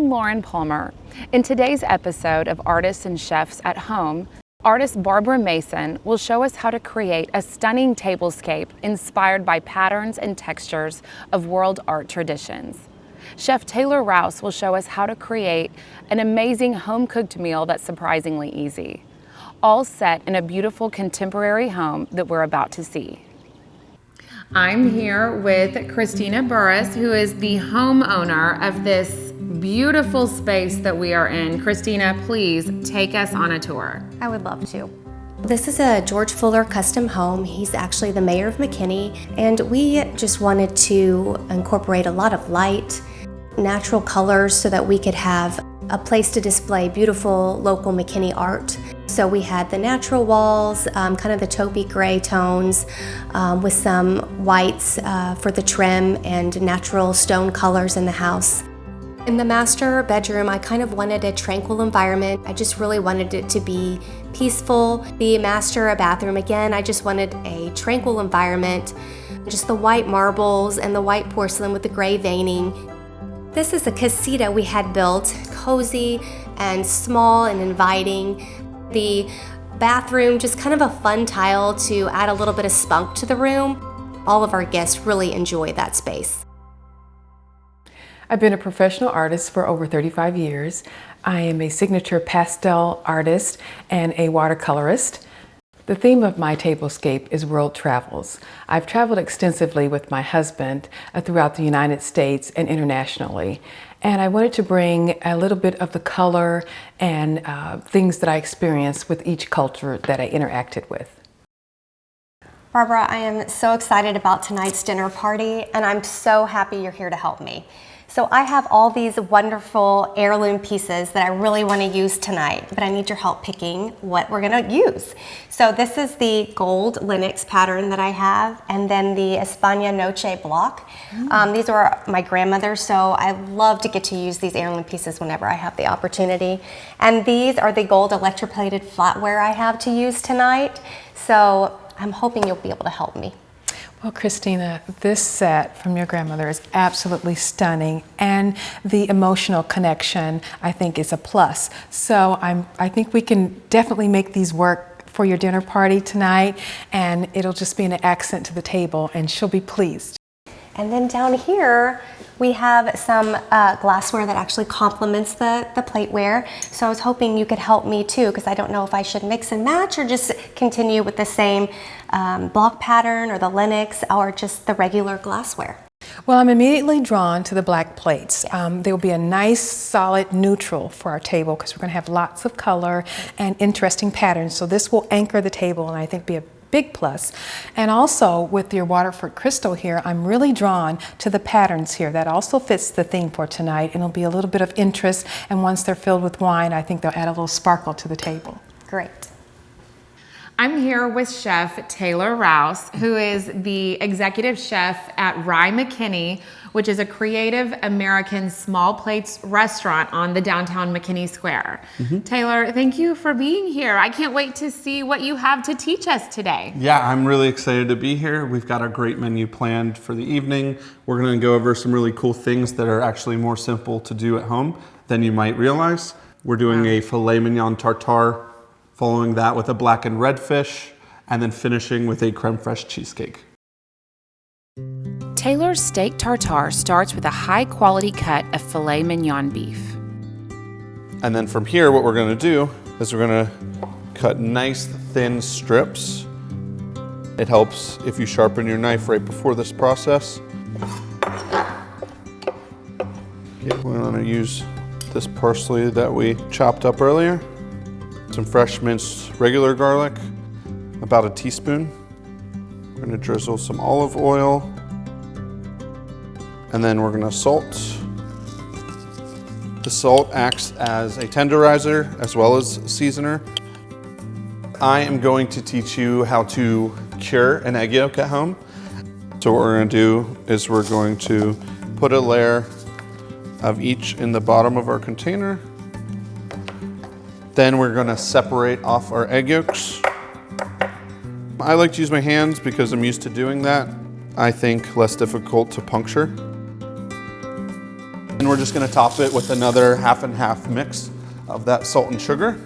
I'm Lauren Palmer. In today's episode of Artists and Chefs at Home, artist Barbara Mason will show us how to create a stunning tablescape inspired by patterns and textures of world art traditions. Chef Taylor Rause will show us how to create an amazing home-cooked meal that's surprisingly easy, all set in a beautiful contemporary home that we're about to see. I'm here with Christina Burris, who is the homeowner of this beautiful space that we are in. Christina, please take us on a tour. I would love to. This is a George Fuller custom home. He's actually the mayor of McKinney, and we just wanted to incorporate a lot of light, natural colors so that we could have a place to display beautiful local McKinney art. So we had the natural walls, kind of the taupey gray tones, with some whites for the trim and natural stone colors in the house. In the master bedroom, I kind of wanted a tranquil environment. I just really wanted it to be peaceful. The master bathroom, again, I just wanted a tranquil environment. Just the white marbles and the white porcelain with the gray veining. This is a casita we had built, cozy and small and inviting. The bathroom, just kind of a fun tile to add a little bit of spunk to the room. All of our guests really enjoy that space. I've been a professional artist for over 35 years. I am a signature pastel artist and a watercolorist. The theme of my tablescape is world travels. I've traveled extensively with my husband throughout the United States and internationally. And I wanted to bring a little bit of the color and things that I experienced with each culture that I interacted with. Barbara, I am so excited about tonight's dinner party, and I'm so happy you're here to help me. So I have all these wonderful heirloom pieces that I really want to use tonight, but I need your help picking what we're going to use. So this is the gold Lenox pattern that I have, and then the España Noche block. These were my grandmother's, so I love to get to use these heirloom pieces whenever I have the opportunity. And these are the gold electroplated flatware I have to use tonight. So I'm hoping you'll be able to help me. Well, Christina, this set from your grandmother is absolutely stunning, and the emotional connection, I think, is a plus. So I think we can definitely make these work for your dinner party tonight, and it'll just be an accent to the table, and she'll be pleased. And then down here, we have some glassware that actually complements the plateware. So I was hoping you could help me too, because I don't know if I should mix and match or just continue with the same block pattern or the Lenox or just the regular glassware. Well, I'm immediately drawn to the black plates. There will be a nice, solid neutral for our table because we're going to have lots of color and interesting patterns. So this will anchor the table and I think be a big plus. And also with your Waterford crystal here, I'm really drawn to the patterns here. That also fits the theme for tonight, and it'll be a little bit of interest, and once they're filled with wine, I think they'll add a little sparkle to the table. Great. I'm here with Chef Taylor Rause, who is the executive chef at Rye McKinney, which is a creative American small plates restaurant on the downtown McKinney Square. Taylor, thank you for being here. I can't wait to see what you have to teach us today. Yeah, I'm really excited to be here. We've got a great menu planned for the evening. We're gonna go over some really cool things that are actually more simple to do at home than you might realize. We're doing a filet mignon tartar, following that with a blackened redfish, and then finishing with a creme fraiche cheesecake. Taylor's steak tartare starts with a high-quality cut of filet mignon beef. And then from here, what we're gonna do is we're gonna cut nice thin strips. It helps if you sharpen your knife right before this process. Okay, we're gonna use this parsley that we chopped up earlier. Some fresh minced regular garlic, about a teaspoon. We're gonna drizzle some olive oil, and then we're gonna salt. The salt acts as a tenderizer as well as seasoner. I am going to teach you how to cure an egg yolk at home. So what we're gonna do is we're going to put a layer of each in the bottom of our container. Then we're gonna separate off our egg yolks. I like to use my hands because I'm used to doing that. I think less difficult to puncture. And we're just gonna top it with another half and half mix of that salt and sugar.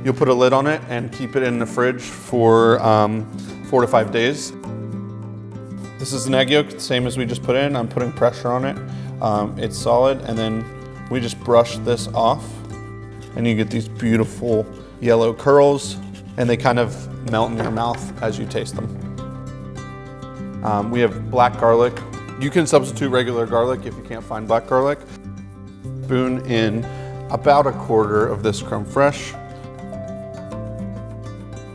You'll put a lid on it and keep it in the fridge for 4 to 5 days. This is an egg yolk, the same as we just put in. I'm putting pressure on it. It's solid, and then we just brush this off, and you get these beautiful yellow curls, and they kind of melt in your mouth as you taste them. We have black garlic. You can substitute regular garlic if you can't find black garlic. Spoon in about 1/4 of this creme fraiche.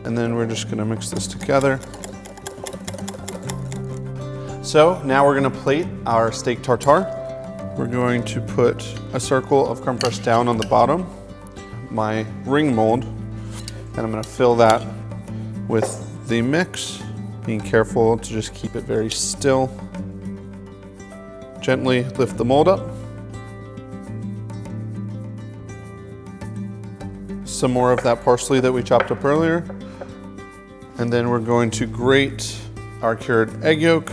And then we're just gonna mix this together. So now we're gonna plate our steak tartare. We're going to put a circle of creme fraiche down on the bottom, my ring mold, and I'm gonna fill that with the mix, being careful to just keep it very still. Gently lift the mold up. Some more of that parsley that we chopped up earlier. And then we're going to grate our cured egg yolk.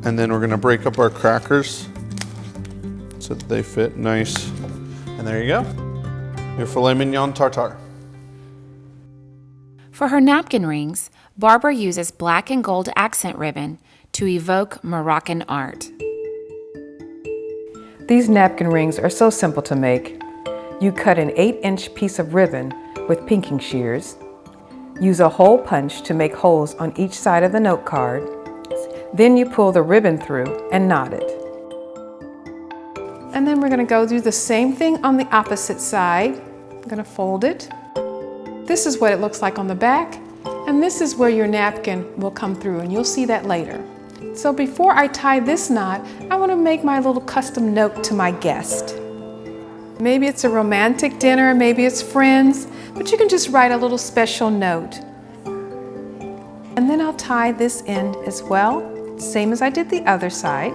And then we're gonna break up our crackers so that they fit nice. And there you go, your filet mignon tartare. For her napkin rings, Barbara uses black and gold accent ribbon to evoke Moroccan art. These napkin rings are so simple to make. You cut an 8-inch piece of ribbon with pinking shears. Use a hole punch to make holes on each side of the note card. Then you pull the ribbon through and knot it. And then we're going to go do the same thing on the opposite side. I'm going to fold it. This is what it looks like on the back, and this is where your napkin will come through, and you'll see that later. So before I tie this knot, I want to make my little custom note to my guest. Maybe it's a romantic dinner, maybe it's friends, but you can just write a little special note. And then I'll tie this end as well, same as I did the other side.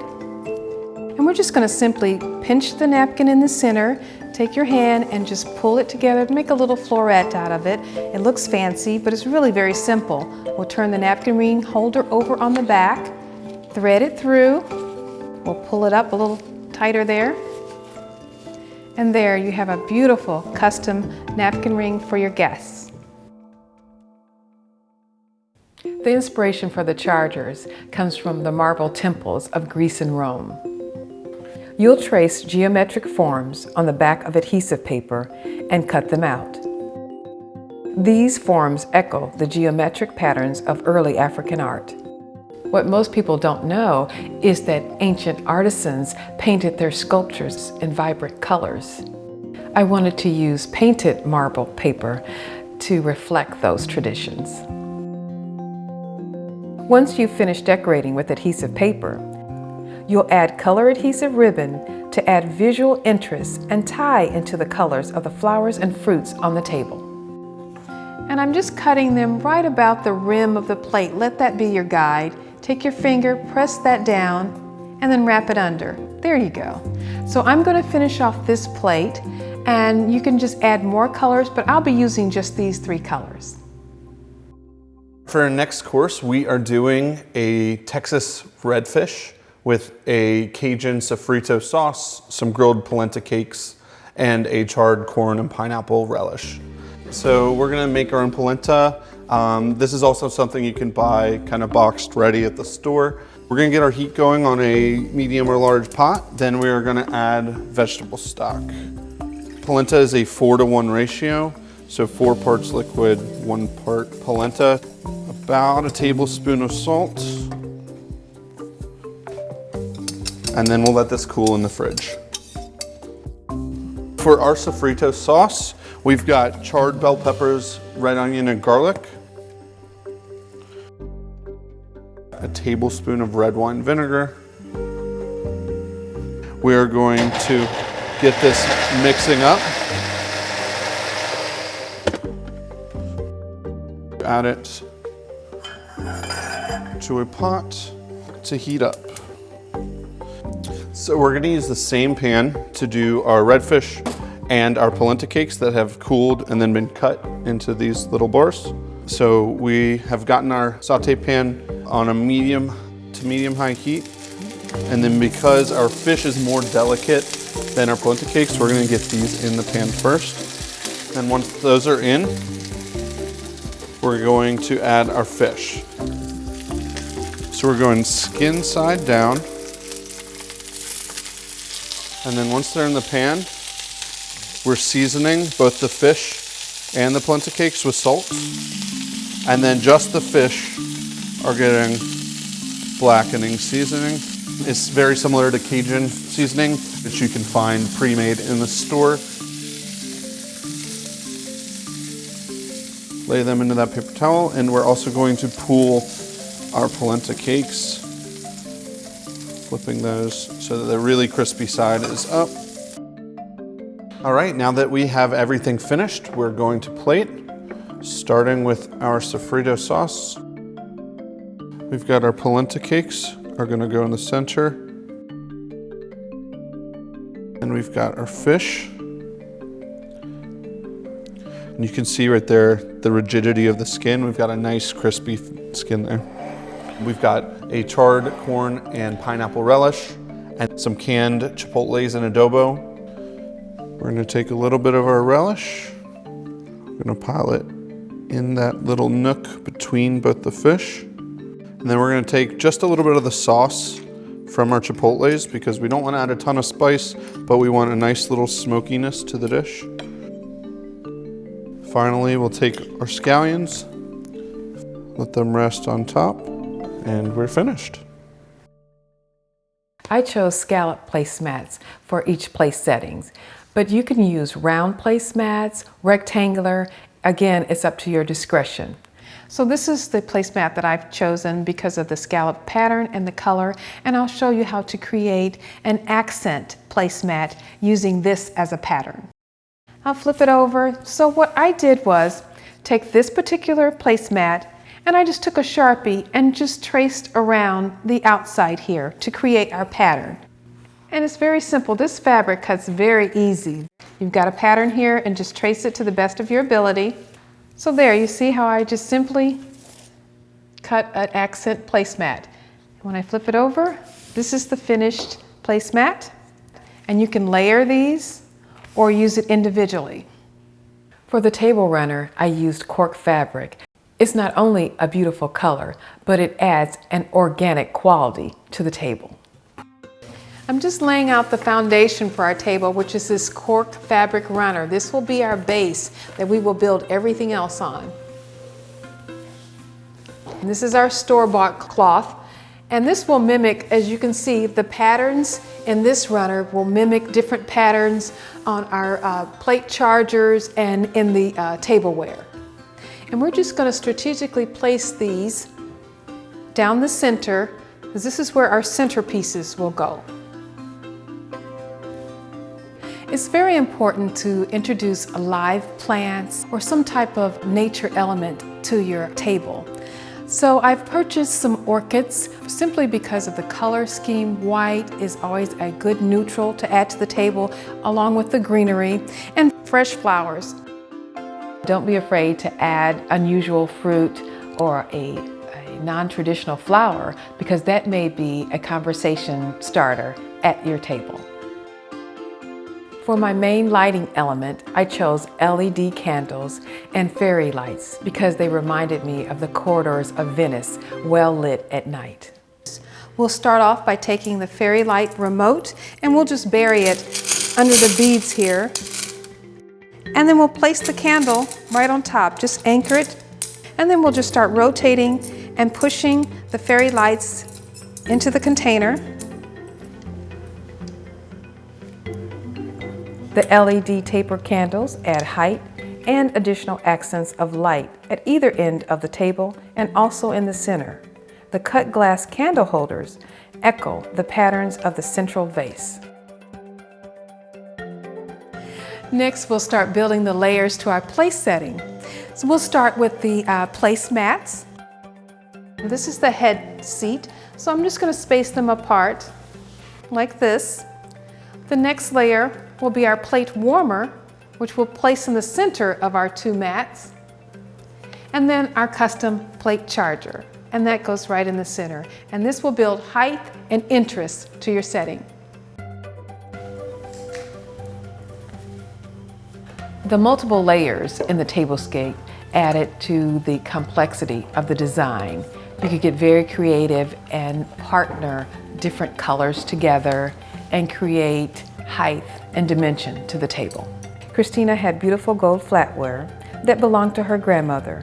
And we're just going to simply pinch the napkin in the center, take your hand and just pull it together to make a little floret out of it. It looks fancy, but it's really very simple. We'll turn the napkin ring holder over on the back, thread it through, we'll pull it up a little tighter there, and there you have a beautiful custom napkin ring for your guests. The inspiration for the chargers comes from the marble temples of Greece and Rome. You'll trace geometric forms on the back of adhesive paper and cut them out. These forms echo the geometric patterns of early African art. What most people don't know is that ancient artisans painted their sculptures in vibrant colors. I wanted to use painted marble paper to reflect those traditions. Once you've finished decorating with adhesive paper, you'll add color adhesive ribbon to add visual interest and tie into the colors of the flowers and fruits on the table. And I'm just cutting them right about the rim of the plate. Let that be your guide. Take your finger, press that down, and then wrap it under. There you go. So I'm going to finish off this plate, and you can just add more colors, but I'll be using just these 3 colors. For our next course, we are doing a Texas redfish with a Cajun sofrito sauce, some grilled polenta cakes, and a charred corn and pineapple relish. So we're gonna make our own polenta. This is also something you can buy kind of boxed ready at the store. We're gonna get our heat going on a medium or large pot. Then we are gonna add vegetable stock. Polenta is a 4-to-1 ratio. So 4 parts liquid, 1 part polenta. About a tablespoon of salt. And then we'll let this cool in the fridge. For our sofrito sauce, we've got charred bell peppers, red onion, and garlic. A tablespoon of red wine vinegar. We are going to get this mixing up. Add it to a pot to heat up. So we're gonna use the same pan to do our redfish and our polenta cakes that have cooled and then been cut into these little bars. So we have gotten our saute pan on a medium to medium high heat. And then because our fish is more delicate than our polenta cakes, we're gonna get these in the pan first. And once those are in, we're going to add our fish. So we're going skin side down. And then once they're in the pan, we're seasoning both the fish and the polenta cakes with salt. And then just the fish are getting blackening seasoning. It's very similar to Cajun seasoning that you can find pre-made in the store. Lay them into that paper towel, and we're also going to pool our polenta cakes, flipping those so that the really crispy side is up. All right, now that we have everything finished, we're going to plate, starting with our sofrito sauce. We've got our polenta cakes are gonna go in the center. And we've got our fish. And you can see right there the rigidity of the skin. We've got a nice crispy skin there. We've got a charred corn and pineapple relish and some canned chipotles and adobo. We're gonna take a little bit of our relish. We're gonna pile it in that little nook between both the fish. And then we're gonna take just a little bit of the sauce from our chipotles because we don't wanna add a ton of spice, but we want a nice little smokiness to the dish. Finally, we'll take our scallions, let them rest on top, and we're finished. I chose scallop placemats for each place settings, but you can use round placemats, rectangular. Again, it's up to your discretion. So this is the placemat that I've chosen because of the scallop pattern and the color, and I'll show you how to create an accent placemat using this as a pattern. I'll flip it over. So what I did was take this particular placemat and I just took a Sharpie and just traced around the outside here to create our pattern. And it's very simple. This fabric cuts very easy. You've got a pattern here and just trace it to the best of your ability. So there, you see how I just simply cut an accent placemat. When I flip it over, this is the finished placemat, and you can layer these or use it individually. For the table runner, I used cork fabric. It's not only a beautiful color, but it adds an organic quality to the table. I'm just laying out the foundation for our table, which is this cork fabric runner. This will be our base that we will build everything else on. And this is our store-bought cloth. And this will mimic, as you can see, the patterns in this runner will mimic different patterns on our plate chargers and in the tableware. And we're just going to strategically place these down the center, because this is where our centerpieces will go. It's very important to introduce live plants or some type of nature element to your table. So I've purchased some orchids simply because of the color scheme. White is always a good neutral to add to the table along with the greenery, and fresh flowers. Don't be afraid to add unusual fruit or a non-traditional flower, because that may be a conversation starter at your table. For my main lighting element, I chose LED candles and fairy lights because they reminded me of the corridors of Venice, well lit at night. We'll start off by taking the fairy light remote and we'll just bury it under the beads here. And then we'll place the candle right on top, just anchor it. And then we'll just start rotating and pushing the fairy lights into the container. The LED taper candles add height and additional accents of light at either end of the table and also in the center. The cut glass candle holders echo the patterns of the central vase. Next, we'll start building the layers to our place setting. So we'll start with the place mats. This is the head seat, so I'm just going to space them apart like this. The next layer will be our plate warmer, which we'll place in the center of our two mats. And then our custom plate charger, and that goes right in the center. And this will build height and interest to your setting. The multiple layers in the tablescape added to the complexity of the design. You could get very creative and partner different colors together and create height and dimension to the table. Christina had beautiful gold flatware that belonged to her grandmother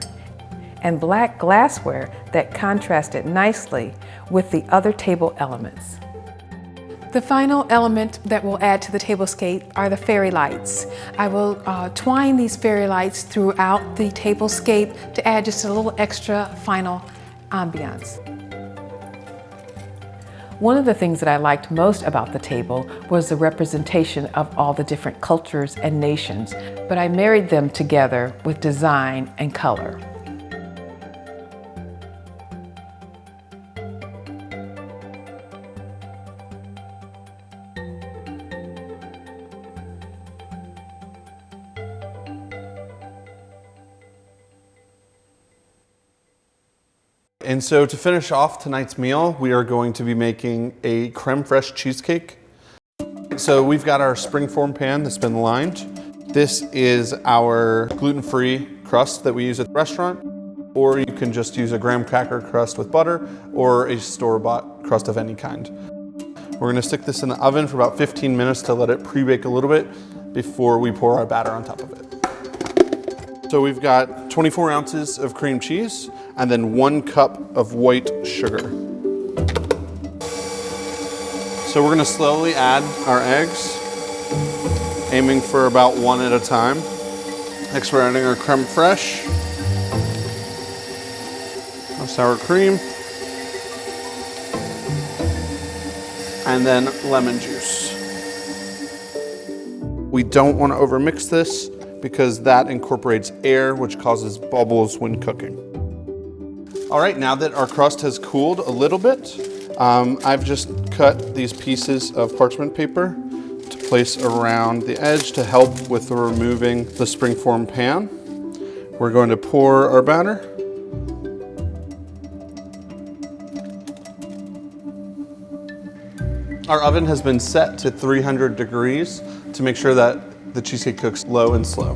and black glassware that contrasted nicely with the other table elements. The final element that we'll add to the tablescape are the fairy lights. I will twine these fairy lights throughout the tablescape to add just a little extra final ambiance. One of the things that I liked most about the table was the representation of all the different cultures and nations, but I married them together with design and color. And so to finish off tonight's meal, we are going to be making a creme fraiche cheesecake. So we've got our springform pan that's been lined. This is our gluten-free crust that we use at the restaurant, or you can just use a graham cracker crust with butter or a store-bought crust of any kind. We're gonna stick this in the oven for about 15 minutes to let it pre-bake a little bit before we pour our batter on top of it. So we've got 24 ounces of cream cheese and then 1 cup of white sugar. So we're gonna slowly add our eggs, aiming for about 1 at a time. Next we're adding our creme fraiche, our sour cream, and then lemon juice. We don't want to overmix this because that incorporates air, which causes bubbles when cooking. All right, now that our crust has cooled a little bit, I've just cut these pieces of parchment paper to place around the edge to help with removing the springform pan. We're going to pour our batter. Our oven has been set to 300 degrees to make sure that the cheesecake cooks low and slow.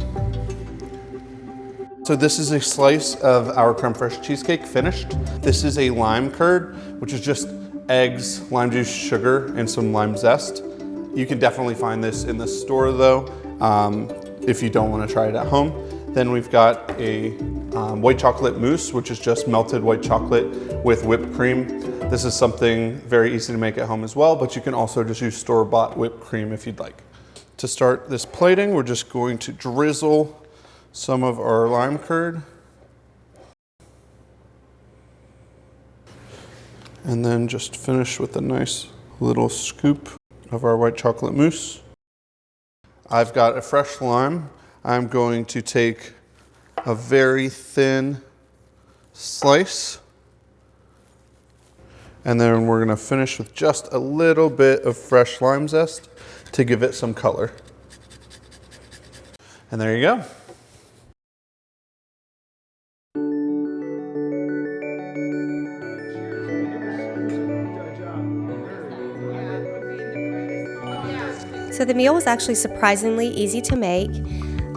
So this is a slice of our creme fraiche cheesecake finished. This is a lime curd, which is just eggs, lime juice, sugar, and some lime zest. You can definitely find this in the store though, if you don't want to try it at home. Then we've got a white chocolate mousse, which is just melted white chocolate with whipped cream. This is something very easy to make at home as well, but you can also just use store-bought whipped cream if you'd like. To start this plating, we're just going to drizzle some of our lime curd. And then just finish with a nice little scoop of our white chocolate mousse. I've got a fresh lime. I'm going to take a very thin slice. And then we're gonna finish with just a little bit of fresh lime zest to give it some color. And there you go. So the meal was actually surprisingly easy to make.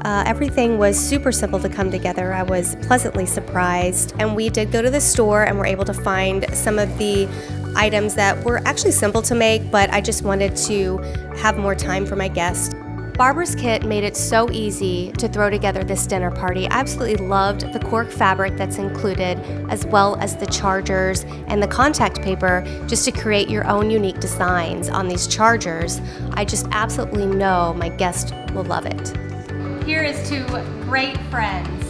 Everything was super simple to come together. I was pleasantly surprised, and we did go to the store and were able to find some of the items that were actually simple to make, but I just wanted to have more time for my guests. Barbara's kit made it so easy to throw together this dinner party. I absolutely loved the cork fabric that's included, as well as the chargers and the contact paper, just to create your own unique designs on these chargers. I just absolutely know my guests will love it. Here is to great friends.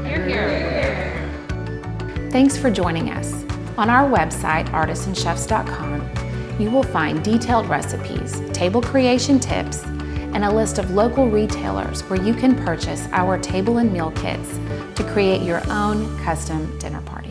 Hear, hear. Thanks for joining us. On our website, artisanchefs.com, you will find detailed recipes, table creation tips, and a list of local retailers where you can purchase our table and meal kits to create your own custom dinner party.